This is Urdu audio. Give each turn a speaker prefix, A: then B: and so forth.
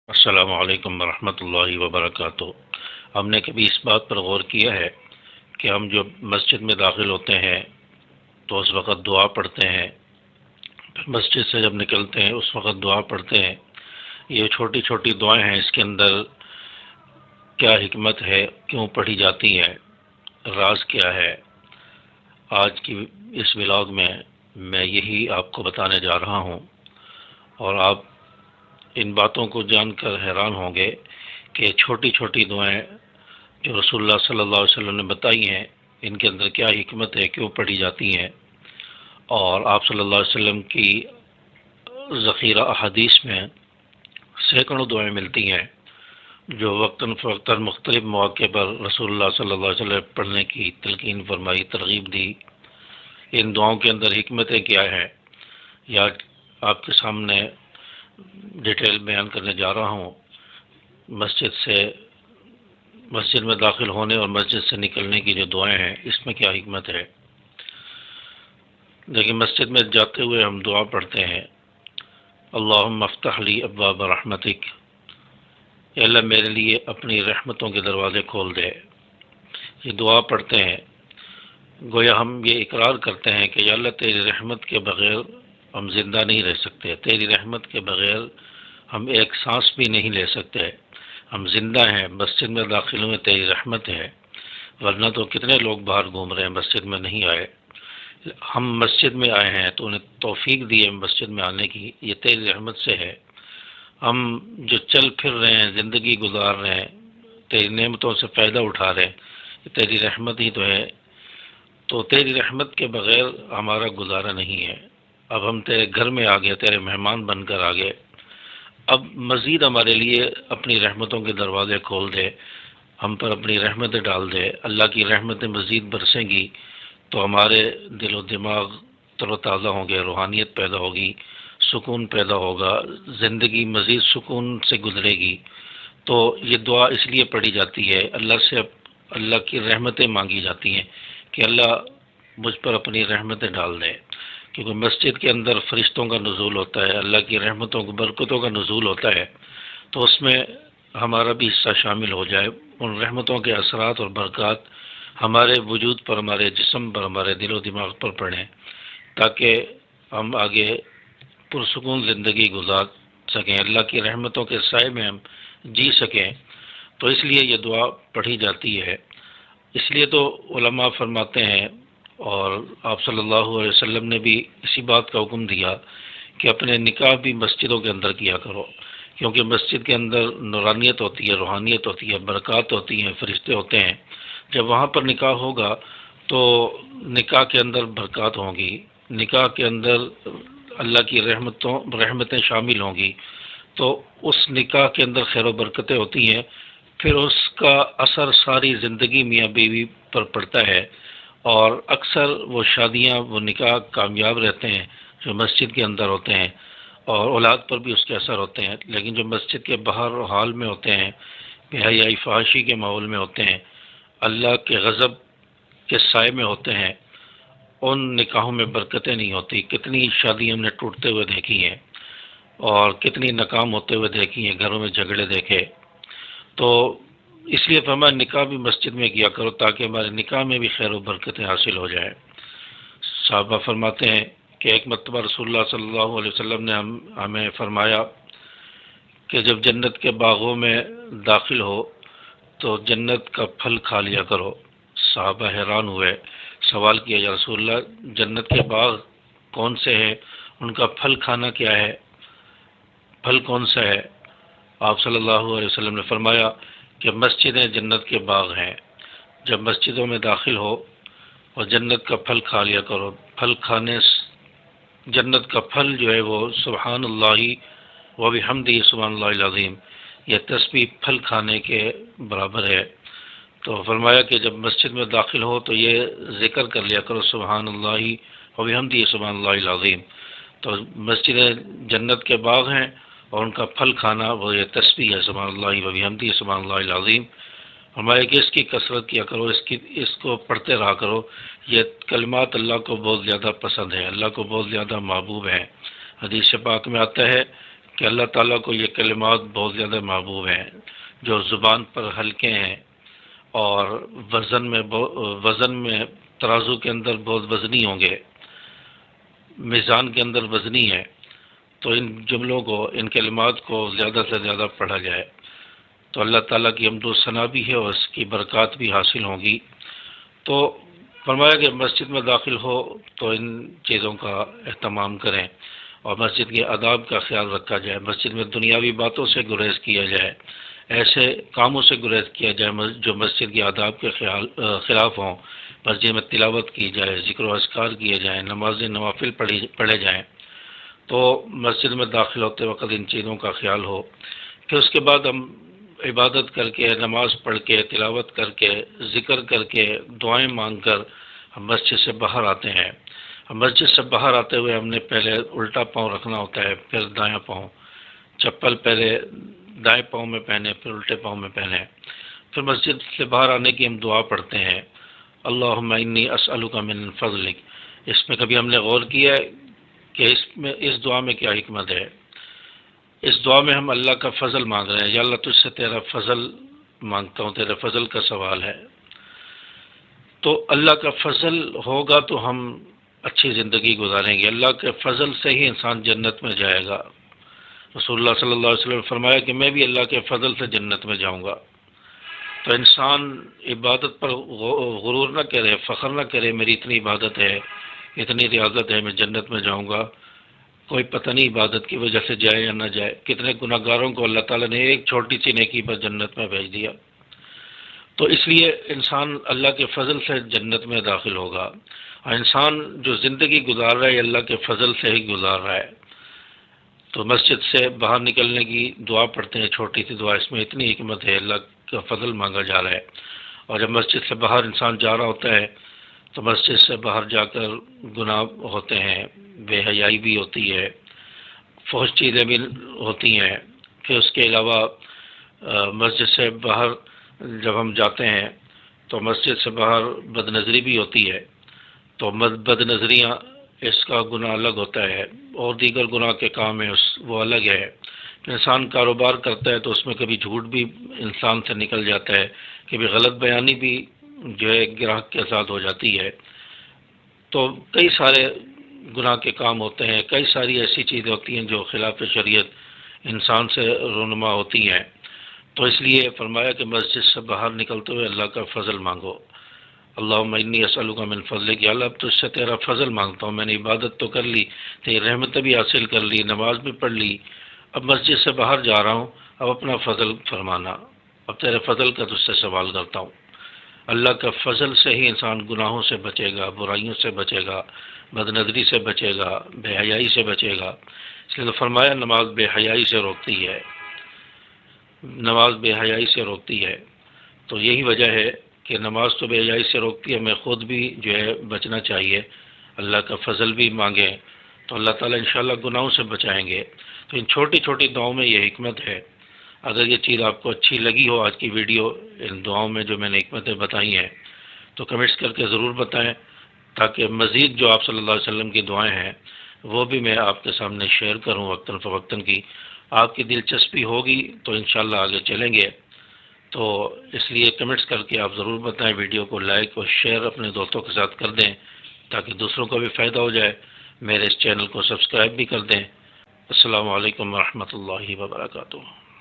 A: السلام علیکم ورحمۃ اللہ وبرکاتہ۔ ہم نے کبھی اس بات پر غور کیا ہے کہ ہم جو مسجد میں داخل ہوتے ہیں تو اس وقت دعا پڑھتے ہیں، پھر مسجد سے جب نکلتے ہیں اس وقت دعا پڑھتے ہیں؟ یہ چھوٹی چھوٹی دعائیں ہیں، اس کے اندر کیا حکمت ہے، کیوں پڑھی جاتی ہیں، راز کیا ہے؟ آج کی اس ولاگ میں یہی آپ کو بتانے جا رہا ہوں، اور آپ ان باتوں کو جان کر حیران ہوں گے کہ چھوٹی چھوٹی دعائیں جو رسول اللہ صلی اللہ علیہ وسلم نے بتائی ہیں، ان کے اندر کیا حکمت ہے، کیوں پڑھی جاتی ہیں۔ اور آپ صلی اللہ علیہ وسلم کی ذخیرہ احادیث میں سینکڑوں دعائیں ملتی ہیں جو وقتاً فوقتاً مختلف مواقع پر رسول اللہ صلی اللہ علیہ وسلم پڑھنے کی تلقین فرمائی، ترغیب دی۔ ان دعاؤں کے اندر حکمتیں کیا ہیں، یا آپ کے سامنے ڈیٹیل بیان کرنے جا رہا ہوں۔ مسجد میں داخل ہونے اور مسجد سے نکلنے کی جو دعائیں ہیں، اس میں کیا حکمت ہے؟ لیکن مسجد میں جاتے ہوئے ہم دعا پڑھتے ہیں، اللہم افتح لی ابواب رحمتک، اے اللہ میرے لیے اپنی رحمتوں کے دروازے کھول دے۔ یہ دعا پڑھتے ہیں، گویا ہم یہ اقرار کرتے ہیں کہ یا اللہ تیری رحمت کے بغیر ہم زندہ نہیں رہ سکتے، تیری رحمت کے بغیر ہم ایک سانس بھی نہیں لے سکتے۔ ہم زندہ ہیں، مسجد میں داخل ہوئے تیری رحمت ہے، ورنہ تو کتنے لوگ باہر گھوم رہے ہیں، مسجد میں نہیں آئے۔ ہم مسجد میں آئے ہیں تو انہیں توفیق دی ہے مسجد میں آنے کی، یہ تیری رحمت سے ہے۔ ہم جو چل پھر رہے ہیں، زندگی گزار رہے ہیں، تیری نعمتوں سے فائدہ اٹھا رہے ہیں، یہ تیری رحمت ہی تو ہے۔ تو تیری رحمت کے بغیر ہمارا گزارا نہیں ہے۔ اب ہم تیرے گھر میں آ گئے، تیرے مہمان بن کر آ گئے، اب مزید ہمارے لیے اپنی رحمتوں کے دروازے کھول دے، ہم پر اپنی رحمتیں ڈال دے۔ اللہ کی رحمتیں مزید برسیں گی تو ہمارے دل و دماغ تر و تازہ ہوں گے، روحانیت پیدا ہوگی، سکون پیدا ہوگا، زندگی مزید سکون سے گزرے گی۔ تو یہ دعا اس لیے پڑھی جاتی ہے، اللہ کی رحمتیں مانگی جاتی ہیں کہ اللہ مجھ پر اپنی رحمتیں ڈال دے، کیونکہ مسجد کے اندر فرشتوں کا نزول ہوتا ہے، اللہ کی رحمتوں کو، برکتوں کا نزول ہوتا ہے، تو اس میں ہمارا بھی حصہ شامل ہو جائے، ان رحمتوں کے اثرات اور برکات ہمارے وجود پر، ہمارے جسم پر، ہمارے دل و دماغ پر پڑیں، تاکہ ہم آگے پرسکون زندگی گزار سکیں، اللہ کی رحمتوں کے سائے میں ہم جی سکیں۔ تو اس لیے یہ دعا پڑھی جاتی ہے۔ اس لیے تو علماء فرماتے ہیں، اور آپ صلی اللہ علیہ وسلم نے بھی اسی بات کا حکم دیا کہ اپنے نکاح بھی مسجدوں کے اندر کیا کرو، کیونکہ مسجد کے اندر نورانیت ہوتی ہے، روحانیت ہوتی ہے، برکات ہوتی ہیں، فرشتے ہوتے ہیں۔ جب وہاں پر نکاح ہوگا تو نکاح کے اندر برکات ہوں گی، نکاح کے اندر اللہ کی رحمتیں شامل ہوں گی، تو اس نکاح کے اندر خیر و برکتیں ہوتی ہیں، پھر اس کا اثر ساری زندگی میاں بیوی پر پڑتا ہے، اور اکثر وہ شادیاں، وہ نکاح کامیاب رہتے ہیں جو مسجد کے اندر ہوتے ہیں، اور اولاد پر بھی اس کے اثر ہوتے ہیں۔ لیکن جو مسجد کے باہر و حال میں ہوتے ہیں، بے حیائی فحاشی کے ماحول میں ہوتے ہیں، اللہ کے غضب کے سائے میں ہوتے ہیں، ان نکاحوں میں برکتیں نہیں ہوتی۔ کتنی شادیاں ہم نے ٹوٹتے ہوئے دیکھی ہیں، اور کتنی ناکام ہوتے ہوئے دیکھی ہیں، گھروں میں جھگڑے دیکھے۔ تو اس لیے فرمایا نکاح بھی مسجد میں کیا کرو، تاکہ ہمارے نکاح میں بھی خیر و برکتیں حاصل ہو جائیں۔ صحابہ فرماتے ہیں کہ ایک مرتبہ رسول اللہ صلی اللہ علیہ وسلم نے ہمیں فرمایا کہ جب جنت کے باغوں میں داخل ہو تو جنت کا پھل کھا لیا کرو۔ صحابہ حیران ہوئے، سوال کیا، یا رسول اللہ جنت کے باغ کون سے ہیں، ان کا پھل کھانا کیا ہے، پھل کون سا ہے؟ آپ صلی اللہ علیہ وسلم نے فرمایا کہ مسجدیں جنت کے باغ ہیں، جب مسجدوں میں داخل ہو اور جنت کا پھل کھا لیا کرو۔ پھل کھانے، جنت کا پھل جو ہے وہ سبحان اللہ و بحمدہ سبحان اللہ العظیم، یہ تسبیح پھل کھانے کے برابر ہے۔ تو فرمایا کہ جب مسجد میں داخل ہو تو یہ ذکر کر لیا کرو، سبحان اللہ و بحمدہ سبحان اللہ العظیم۔ تو مسجدیں جنت کے باغ ہیں، اور ان کا پھل کھانا وہ یہ تسبیح ہے، سبحان اللہ و بحمدہ سبحان اللہ العظیم۔ فرمایا کہ اس کی کثرت کیا کرو، اس کو پڑھتے رہا کرو، یہ کلمات اللہ کو بہت زیادہ پسند ہے، اللہ کو بہت زیادہ محبوب ہیں۔ حدیث پاک میں آتا ہے کہ اللہ تعالیٰ کو یہ کلمات بہت زیادہ محبوب ہیں جو زبان پر ہلکے ہیں اور وزن میں ترازو کے اندر بہت وزنی ہوں گے، میزان کے اندر وزنی ہے، تو ان جملوں کو، ان کلمات کو زیادہ سے زیادہ پڑھا جائے تو اللہ تعالیٰ کی حمد و ثنا بھی ہے اور اس کی برکات بھی حاصل ہوں گی۔ تو فرمایا کہ مسجد میں داخل ہو تو ان چیزوں کا اہتمام کریں اور مسجد کے آداب کا خیال رکھا جائے، مسجد میں دنیاوی باتوں سے گریز کیا جائے، ایسے کاموں سے گریز کیا جائے جو مسجد کے آداب کے خلاف ہوں، مسجد میں تلاوت کی جائے، ذکر و اذکار کیے جائیں، نماز نوافل پڑھے جائیں، تو مسجد میں داخل ہوتے وقت ان چیزوں کا خیال ہو۔ پھر اس کے بعد ہم عبادت کر کے، نماز پڑھ کے، تلاوت کر کے، ذکر کر کے، دعائیں مانگ کر ہم مسجد سے باہر آتے ہیں۔ مسجد سے باہر آتے ہوئے ہم نے پہلے الٹا پاؤں رکھنا ہوتا ہے، پھر دایاں پاؤں، چپل پہلے دائیں پاؤں میں پہنے، پھر الٹے پاؤں میں پہنے۔ پھر مسجد سے باہر آنے کی ہم دعا پڑھتے ہیں، اللہم انی اسألک من فضلک۔ اس میں کبھی ہم نے غور کیا ہے کہ اس دعا میں کیا حکمت ہے؟ اس دعا میں ہم اللہ کا فضل مانگ رہے ہیں، یا اللہ تجھ سے تیرا فضل مانگتا ہوں، تیرے فضل کا سوال ہے۔ تو اللہ کا فضل ہوگا تو ہم اچھی زندگی گزاریں گے، اللہ کے فضل سے ہی انسان جنت میں جائے گا۔ رسول اللہ صلی اللہ علیہ وسلم نے فرمایا کہ میں بھی اللہ کے فضل سے جنت میں جاؤں گا۔ تو انسان عبادت پر غرور نہ کرے، فخر نہ کرے میری اتنی عبادت ہے، اتنی ریاضت ہے، میں جنت میں جاؤں گا۔ کوئی پتہ نہیں عبادت کی وجہ سے جائے یا نہ جائے، کتنے گناہ گاروں کو اللہ تعالیٰ نے ایک چھوٹی سی نیکی پر جنت میں بھیج دیا۔ تو اس لیے انسان اللہ کے فضل سے جنت میں داخل ہوگا، اور انسان جو زندگی گزار رہا ہے اللہ کے فضل سے ہی گزار رہا ہے۔ تو مسجد سے باہر نکلنے کی دعا پڑھتے ہیں، چھوٹی سی دعا، اس میں اتنی حکمت ہے، اللہ کا فضل مانگا جا رہا ہے۔ اور جب مسجد سے باہر انسان جا رہا ہوتا ہے تو مسجد سے باہر جا کر گناہ ہوتے ہیں، بے حیائی بھی ہوتی ہے، فحش چیزیں بھی ہوتی ہیں۔ پھر اس کے علاوہ مسجد سے باہر جب ہم جاتے ہیں تو مسجد سے باہر بد نظری بھی ہوتی ہے، تو بد نظریاں اس کا گناہ الگ ہوتا ہے، اور دیگر گناہ کے کام ہیں وہ الگ ہے۔ انسان کاروبار کرتا ہے تو اس میں کبھی جھوٹ بھی انسان سے نکل جاتا ہے، کبھی غلط بیانی بھی جو ہے گراہک کے ساتھ ہو جاتی ہے۔ تو کئی سارے گناہ کے کام ہوتے ہیں، کئی ساری ایسی چیزیں ہوتی ہیں جو خلاف شریعت انسان سے رونما ہوتی ہیں۔ تو اس لیے فرمایا کہ مسجد سے باہر نکلتے ہوئے اللہ کا فضل مانگو، اللہم انی اسألک من فضلک، یا اللہ اب تجھ سے تیرا فضل مانگتا ہوں، میں نے عبادت تو کر لی، تیری رحمت بھی حاصل کر لی، نماز بھی پڑھ لی، اب مسجد سے باہر جا رہا ہوں، اب اپنا فضل فرمانا، اب تیرے فضل کا تجھ سے سوال کرتا ہوں۔ اللہ کا فضل سے ہی انسان گناہوں سے بچے گا، برائیوں سے بچے گا، بد نظری سے بچے گا، بے حیائی سے بچے گا۔ اس لیے تو فرمایا نماز بے حیائی سے روکتی ہے، نماز بے حیائی سے روکتی ہے۔ تو یہی وجہ ہے کہ نماز تو بے حیائی سے روکتی ہے، ہمیں خود بھی جو ہے بچنا چاہیے، اللہ کا فضل بھی مانگیں تو اللہ تعالیٰ انشاءاللہ گناہوں سے بچائیں گے۔ تو ان چھوٹی چھوٹی دعاؤں میں یہ حکمت ہے۔ اگر یہ چیز آپ کو اچھی لگی ہو، آج کی ویڈیو، ان دعاؤں میں جو میں نے حکمتیں بتائی ہیں، تو کمنٹس کر کے ضرور بتائیں، تاکہ مزید جو آپ صلی اللہ علیہ وسلم کی دعائیں ہیں وہ بھی میں آپ کے سامنے شیئر کروں وقتاً فوقتاً کی۔ آپ کی دلچسپی ہوگی تو انشاءاللہ آگے چلیں گے۔ تو اس لیے کمنٹس کر کے آپ ضرور بتائیں، ویڈیو کو لائک اور شیئر اپنے دوستوں کے ساتھ کر دیں تاکہ دوسروں کو بھی فائدہ ہو جائے، میرے اس چینل کو سبسکرائب بھی کر دیں۔ السلام علیکم ورحمۃ اللہ وبرکاتہ۔